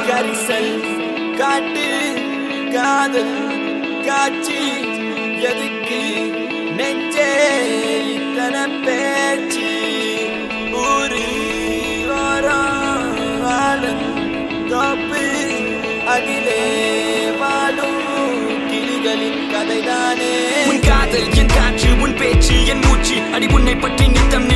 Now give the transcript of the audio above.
கரிசல் காட்டு காதல் காட்சி எதுக்கு நெஞ்சே இத்தனை பேச்சு ஊரு வாரம் தோப்பு அதிலே வாழும் கிளிகளின் கதைதானே. உன் காதல் என் காற்று உன் பேச்சு என் மூச்சு அடி உன்னை பற்றி நித்தம்